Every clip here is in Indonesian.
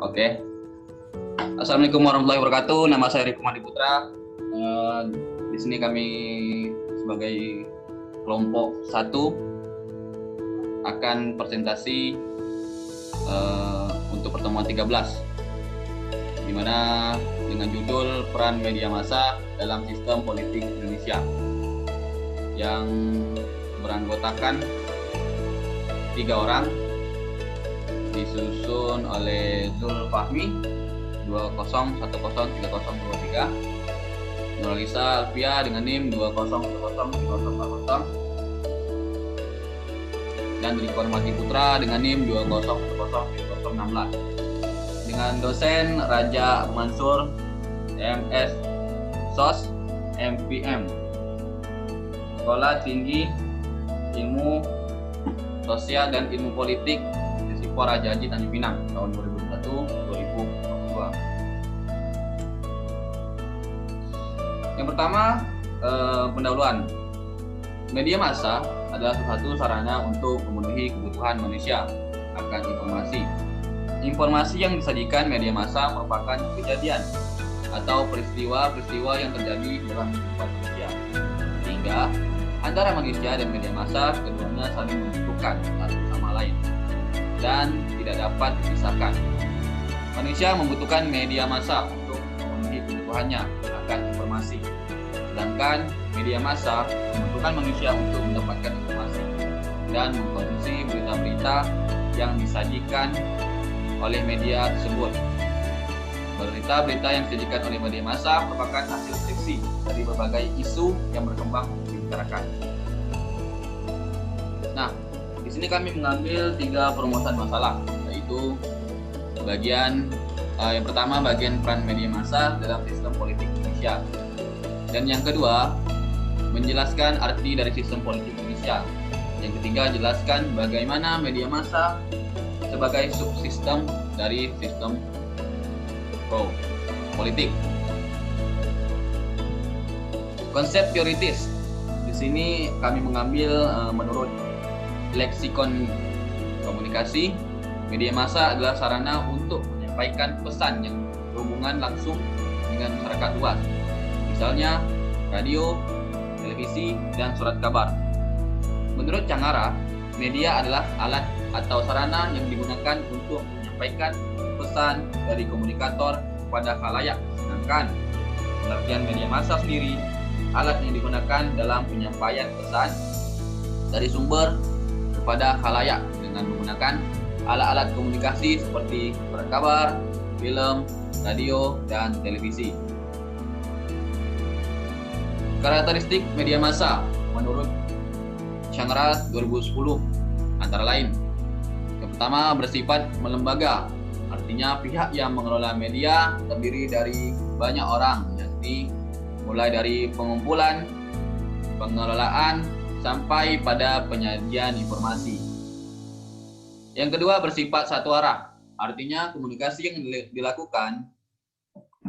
Oke. Assalamualaikum warahmatullahi wabarakatuh. Nama saya Riko Mandi Putra. Di sini kami sebagai kelompok 1 akan presentasi untuk pertemuan 13, di mana dengan judul peran media massa dalam sistem politik Indonesia, yang beranggotakan 3 orang, disusun oleh Zul Fahmi 20103023, Nuralisa Alfia dengan NIM 20103040, dan Riko Mandi Putra dengan NIM 20103016, dengan dosen Raja Mansur MS SOS MPM, Sekolah Tinggi Ilmu Sosial dan Ilmu Politik Raja Haji Tanjung Pinang tahun 2021-2022. Yang pertama, pendahuluan. Media massa adalah satu sarana untuk memenuhi kebutuhan manusia akan informasi. Informasi yang disajikan media massa merupakan kejadian atau peristiwa-peristiwa yang terjadi dalam kehidupan manusia, sehingga antara manusia dan media massa keduanya saling membutuhkan satu sama lain dan tidak dapat dipisahkan. Manusia membutuhkan media massa untuk memenuhi kebutuhannya akan informasi, sedangkan media massa membutuhkan manusia untuk mendapatkan informasi dan mengkonsumsi berita-berita yang disajikan oleh media tersebut. Berita-berita yang disajikan oleh media massa merupakan hasil seleksi dari berbagai isu yang berkembang di masyarakat. Nah, di sini kami mengambil 3 perumusan masalah, yaitu bagian yang pertama, bagian peran media massa dalam sistem politik Indonesia, dan yang kedua, menjelaskan arti dari sistem politik Indonesia. Yang ketiga, jelaskan bagaimana media massa sebagai subsistem dari sistem politik. Konsep teoritis. Di sini kami mengambil menurut leksikon komunikasi, media massa adalah sarana untuk menyampaikan pesan yang berhubungan langsung dengan masyarakat luas, misalnya radio, televisi, dan surat kabar. Menurut Cangara, media adalah alat atau sarana yang digunakan untuk menyampaikan pesan dari komunikator kepada khalayak, sedangkan pengertian media massa sendiri alat yang digunakan dalam penyampaian pesan dari sumber kepada khalayak dengan menggunakan alat-alat komunikasi seperti surat kabar, film, radio, dan televisi. Karakteristik media massa menurut Cangara 2010 antara lain: yang pertama, bersifat melembaga, artinya pihak yang mengelola media terdiri dari banyak orang, yakni mulai dari pengumpulan, pengelolaan, sampai pada penyajian informasi. Yang kedua, bersifat satu arah, artinya komunikasi yang dilakukan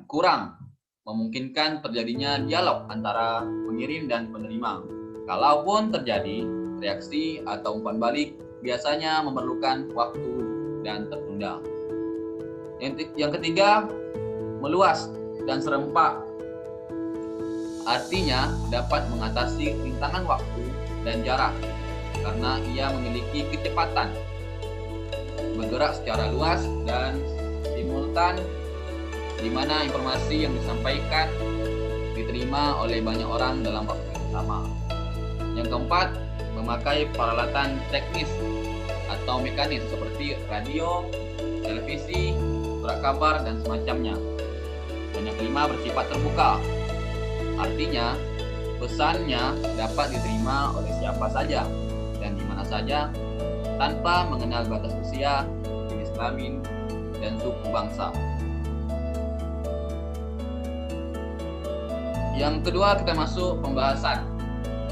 kurang memungkinkan terjadinya dialog antara pengirim dan penerima. Kalaupun terjadi, reaksi atau umpan balik biasanya memerlukan waktu dan tertunda. Yang ketiga, meluas dan serempak, artinya dapat mengatasi rintangan waktu dan jarak karena ia memiliki kecepatan, bergerak secara luas dan simultan, di mana informasi yang disampaikan diterima oleh banyak orang dalam waktu yang sama. Yang keempat, memakai peralatan teknis atau mekanis seperti radio, televisi, surat kabar, dan semacamnya. Dan yang kelima, bersifat terbuka, artinya pesannya dapat diterima oleh siapa saja dan di mana saja tanpa mengenal batas usia, jenis kelamin, dan suku bangsa. Yang kedua, kita masuk pembahasan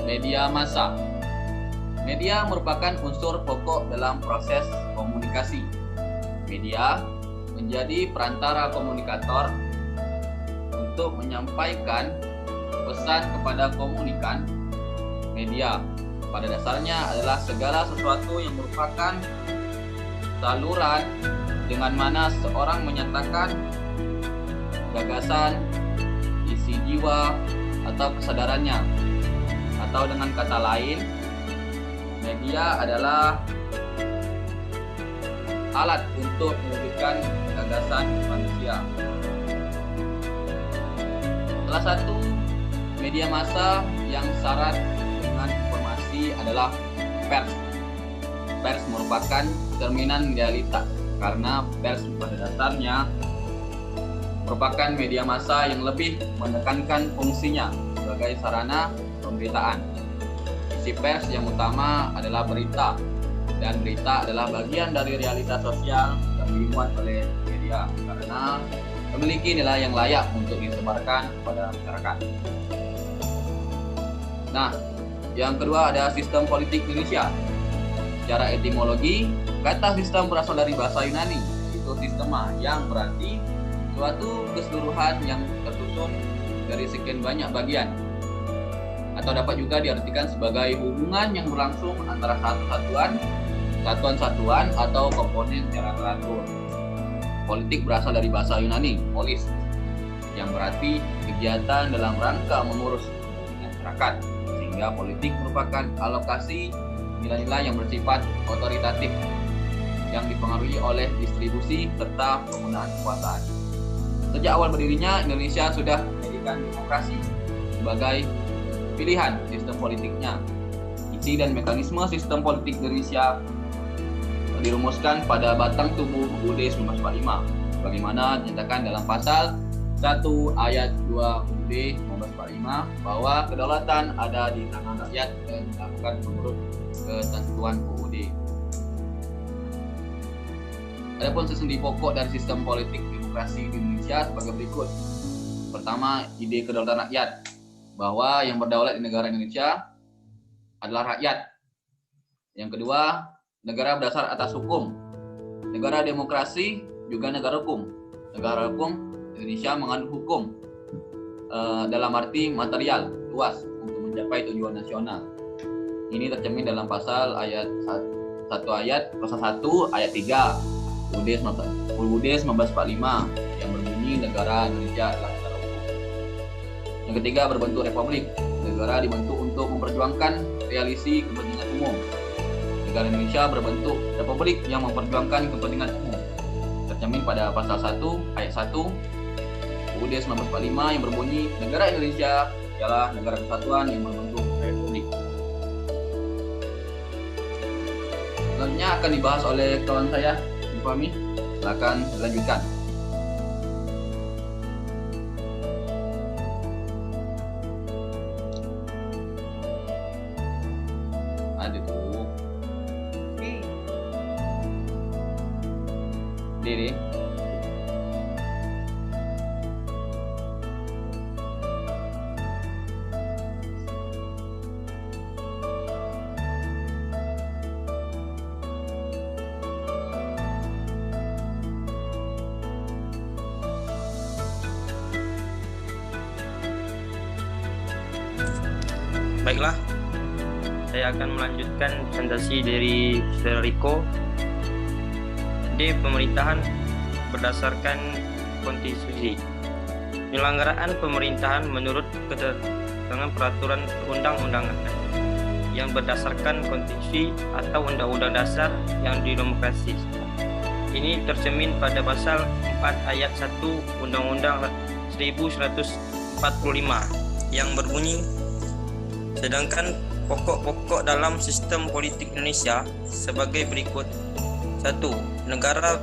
media massa. Media merupakan unsur pokok dalam proses komunikasi. Media menjadi perantara komunikator untuk menyampaikan pesan kepada komunikan. Media pada dasarnya adalah segala sesuatu yang merupakan saluran dengan mana seorang menyatakan gagasan, isi jiwa, atau kesadarannya. Atau dengan kata lain, media adalah alat untuk mewujudkan gagasan manusia. Salah satu media massa yang syarat dengan informasi adalah pers. Pers merupakan cerminan realita karena pers pada dasarnya merupakan media massa yang lebih menekankan fungsinya sebagai sarana pemberitaan. Isi pers yang utama adalah berita, dan berita adalah bagian dari realitas sosial yang dimuat oleh media karena memiliki nilai yang layak untuk disebarkan kepada masyarakat. Nah, yang kedua ada sistem politik Indonesia. Secara etimologi, kata sistem berasal dari bahasa Yunani, yaitu sistema, yang berarti suatu keseluruhan yang tersusun dari sekian banyak bagian, atau dapat juga diartikan sebagai hubungan yang berlangsung antara satuan-satuan atau komponen secara teratur. Politik berasal dari bahasa Yunani, polis, yang berarti kegiatan dalam rangka mengurus masyarakat, sehingga politik merupakan alokasi nilai-nilai yang bersifat otoritatif yang dipengaruhi oleh distribusi serta penggunaan kekuasaan. Sejak awal berdirinya, Indonesia sudah menjadikan demokrasi sebagai pilihan sistem politiknya. Isi dan mekanisme sistem politik Indonesia dirumuskan pada batang tubuh UUD 1945, bagaimana dinyatakan dalam pasal 1 ayat 2 UUD 1945 bahwa kedaulatan ada di tangan rakyat dan dilakukan menurut ketentuan UUD. Adapun sendi pokok dari sistem politik demokrasi di Indonesia sebagai berikut. Pertama, ide kedaulatan rakyat, bahwa yang berdaulat di negara Indonesia adalah rakyat. Yang kedua, negara berdasar atas hukum. Negara demokrasi juga negara hukum. Negara hukum, Indonesia mengandung hukum dalam arti material luas untuk mencapai tujuan nasional. Ini tercermin dalam pasal ayat 1 ayat 1 ayat 3 UUD 1945 yang berbunyi negara Indonesia adalah negara hukum. Yang ketiga, berbentuk republik. Negara dibentuk untuk memperjuangkan realisasi kepentingan umum. Negara Indonesia berbentuk republik yang memperjuangkan kepentingan umum. Tercermin pada pasal 1 ayat 1 UUD 1945 yang berbunyi negara Indonesia ialah negara kesatuan yang berbentuk republik. Selanjutnya akan dibahas oleh kawan saya, Ibu Fahmi. Silakan dilanjutkan. Ada tuh. Diri. Baiklah, saya akan melanjutkan presentasi dari Saudara Riko. Di pemerintahan berdasarkan konstitusi. Penyelenggaraan pemerintahan menurut ketentuan peraturan perundang-undangan yang berdasarkan konstitusi atau undang-undang dasar yang didemokrasi. Ini tercermin pada pasal 4 ayat 1 Undang-Undang 1145 yang berbunyi, sedangkan pokok-pokok dalam sistem politik Indonesia sebagai berikut. 1. Negara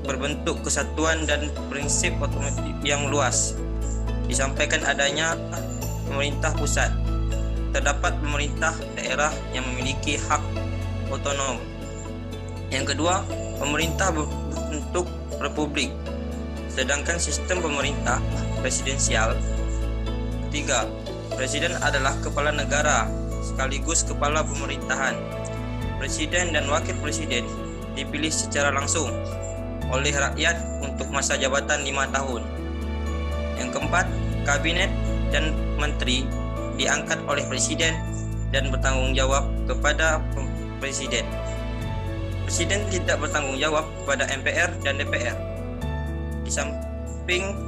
berbentuk kesatuan dan prinsip otonomi yang luas. Disampaikan adanya pemerintah pusat. Terdapat pemerintah daerah yang memiliki hak otonom. Yang kedua, pemerintah berbentuk republik. Sedangkan sistem pemerintah presidensial. 3. Presiden adalah kepala negara sekaligus kepala pemerintahan. Presiden dan wakil presiden dipilih secara langsung oleh rakyat untuk masa jabatan 5 tahun. Yang keempat, kabinet dan menteri diangkat oleh presiden dan bertanggung jawab kepada presiden. Presiden tidak bertanggung jawab kepada MPR dan DPR. Di samping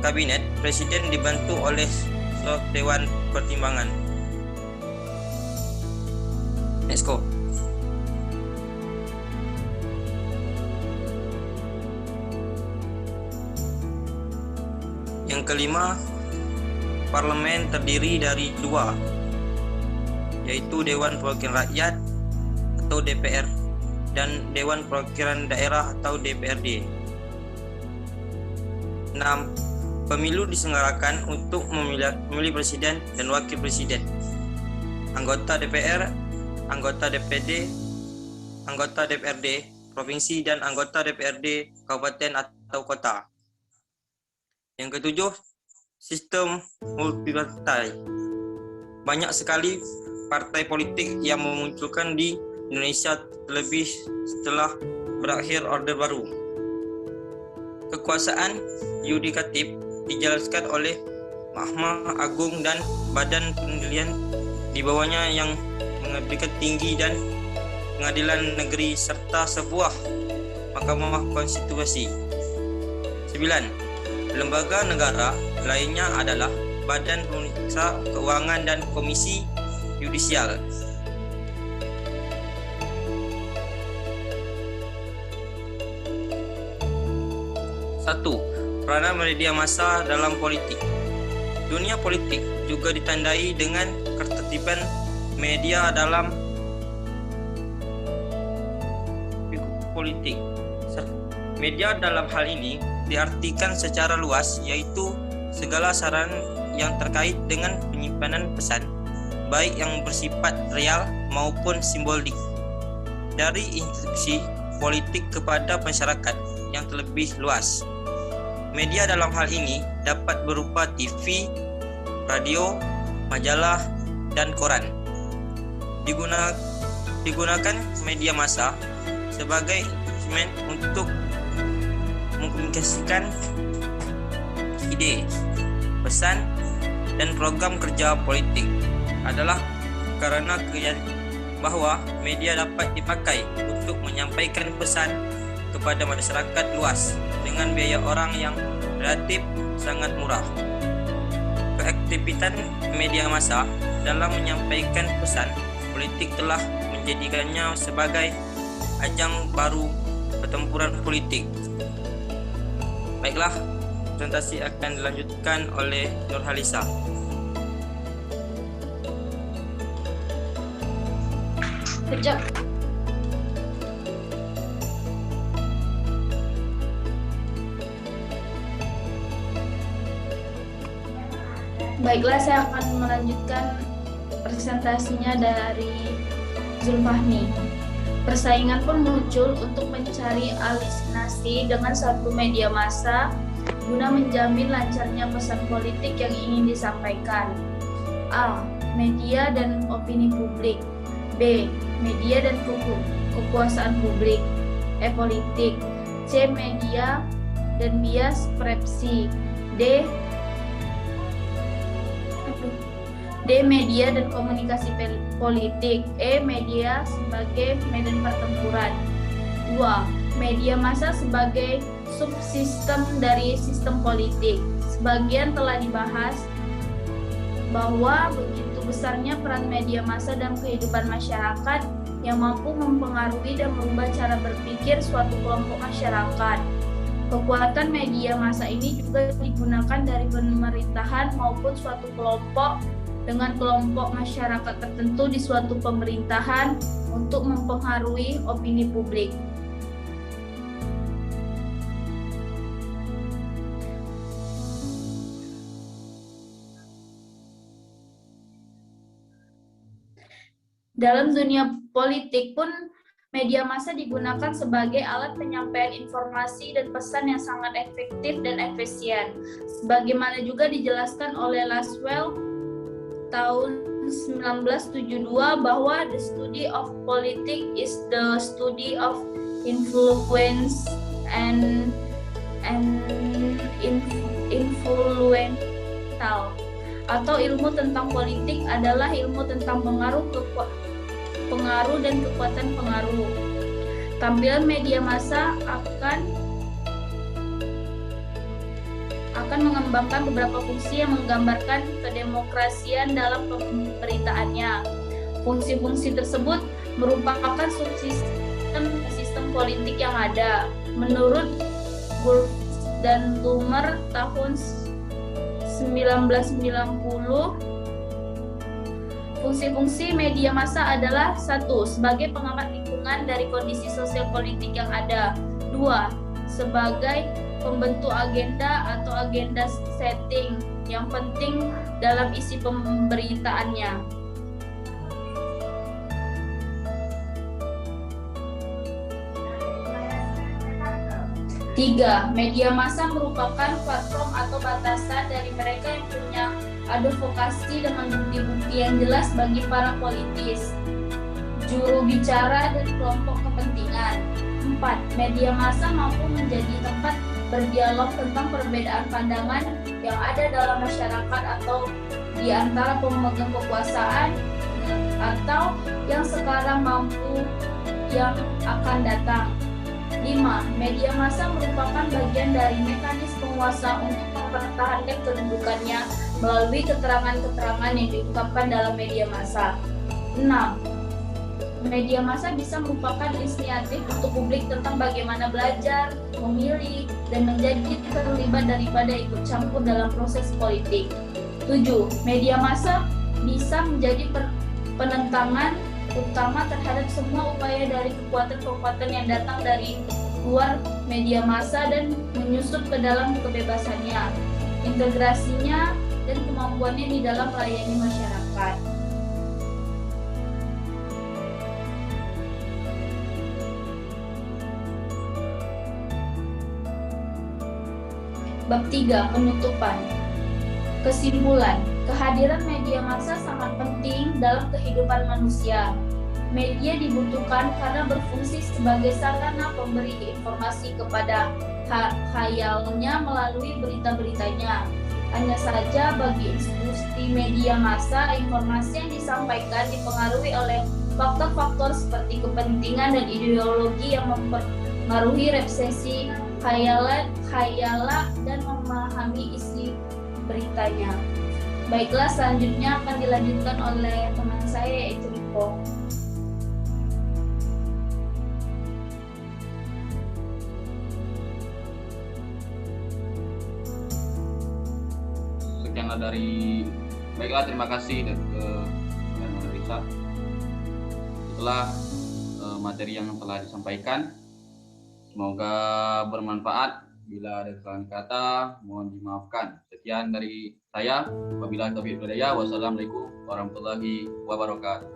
kabinet, Presiden dibantu oleh Dewan Pertimbangan. Let's go. Yang kelima, parlemen terdiri dari dua, yaitu Dewan Perwakilan Rakyat atau DPR dan Dewan Perwakilan Daerah atau DPRD. 6. Pemilu diselenggarakan untuk memilih presiden dan wakil presiden, anggota DPR, anggota DPD, anggota DPRD provinsi dan anggota DPRD kabupaten atau kota. Yang ketujuh, sistem multipartai. Banyak sekali partai politik yang memunculkan di Indonesia terlebih setelah berakhir Orde Baru. Kekuasaan yudikatif dijelaskan oleh Mahkamah Agung dan Badan Penilaian di bawahnya yang mengabdikan tinggi dan pengadilan negeri serta sebuah Mahkamah Konstitusi. 9. Lembaga negara lainnya adalah Badan Pemeriksa Keuangan dan Komisi Yudisial. Satu, peranan media massa dalam politik. Dunia politik juga ditandai dengan ketertiban media dalam politik. Media dalam hal ini diartikan secara luas, yaitu segala saran yang terkait dengan penyimpanan pesan, baik yang bersifat real maupun simbolik, dari institusi politik kepada masyarakat yang terlebih luas. Media dalam hal ini dapat berupa TV, radio, majalah, dan koran. Digunakan media massa sebagai instrumen untuk mengkomunikasikan ide, pesan, dan program kerja politik adalah karena bahwa media dapat dipakai untuk menyampaikan pesan kepada masyarakat luas dengan biaya orang yang relatif sangat murah. Keaktifan media massa dalam menyampaikan pesan politik telah menjadikannya sebagai ajang baru pertempuran politik. Baiklah, presentasi akan dilanjutkan oleh Nurhalisa. Kejap. Baiklah, saya akan melanjutkan presentasinya dari Zulfahmi. Persaingan pun muncul untuk mencari alienasi dengan suatu media massa guna menjamin lancarnya pesan politik yang ingin disampaikan. A. Media dan opini publik. B. Media dan kekuasaan publik. E. Politik. C. Media dan bias persepsi. D. Media dan komunikasi politik. E. Media sebagai medan pertempuran. 2. Media massa sebagai subsistem dari sistem politik. Sebagian telah dibahas bahwa begitu besarnya peran media massa dalam kehidupan masyarakat yang mampu mempengaruhi dan merubah cara berpikir suatu kelompok masyarakat. Kekuatan media massa ini juga digunakan dari pemerintahan maupun suatu kelompok dengan kelompok masyarakat tertentu di suatu pemerintahan untuk mempengaruhi opini publik. Dalam dunia politik pun media massa digunakan sebagai alat penyampaian informasi dan pesan yang sangat efektif dan efisien. Sebagaimana juga dijelaskan oleh Laswell tahun 1972 bahwa the study of politics is the study of influence and influential, atau ilmu tentang politik adalah ilmu tentang pengaruh dan kekuatan pengaruh. Tampilan media massa akan mengembangkan beberapa fungsi yang menggambarkan kedemokrasian dalam pemberitaannya. Fungsi-fungsi tersebut merupakan sistem politik yang ada. Menurut Wolff dan Plummer tahun 1990, fungsi-fungsi media massa adalah: 1. Sebagai pengamat lingkungan dari kondisi sosial politik yang ada. 2. Sebagai pembentuk agenda atau agenda setting yang penting dalam isi pemberitaannya. 3. Media massa merupakan platform atau batasan dari mereka yang punya advokasi dengan bukti-bukti yang jelas bagi para politis, juru bicara, dan kelompok kepentingan. 4. Media massa mampu menjadi tempat berdialog tentang perbedaan pandangan yang ada dalam masyarakat atau di antara pemegang kekuasaan atau yang sekarang mampu yang akan datang. 5. Media massa merupakan bagian dari mekanisme penguasa untuk mempertahankan kedudukannya melalui keterangan-keterangan yang diungkapkan dalam media massa. 6. Media massa bisa merupakan inisiatif untuk publik tentang bagaimana belajar, memilih, dan menjadi terlibat daripada ikut campur dalam proses politik. 7. Media massa bisa menjadi penentangan utama terhadap semua upaya dari kekuatan-kekuatan yang datang dari luar media massa dan menyusup ke dalam kebebasannya, integrasinya, dan kemampuannya di dalam melayani masyarakat. Bab 3. Penutupan. Kesimpulan, kehadiran media massa sangat penting dalam kehidupan manusia. Media dibutuhkan karena berfungsi sebagai sarana pemberi informasi kepada khayalnya melalui berita-beritanya. Hanya saja bagi industri media massa, informasi yang disampaikan dipengaruhi oleh faktor-faktor seperti kepentingan dan ideologi yang mempengaruhi resepsi khayala dan memahami isi beritanya. Baiklah, selanjutnya akan dilanjutkan oleh teman saya yaitu Riko. Sekianlah dari baiklah, terima kasih dan Risa. Setelah materi yang telah disampaikan, semoga bermanfaat. Bila ada kesalahan kata, mohon dimaafkan. Sekian dari saya. Wabillahi taufiq wal hidayah. Wassalamualaikum warahmatullahi wabarakatuh.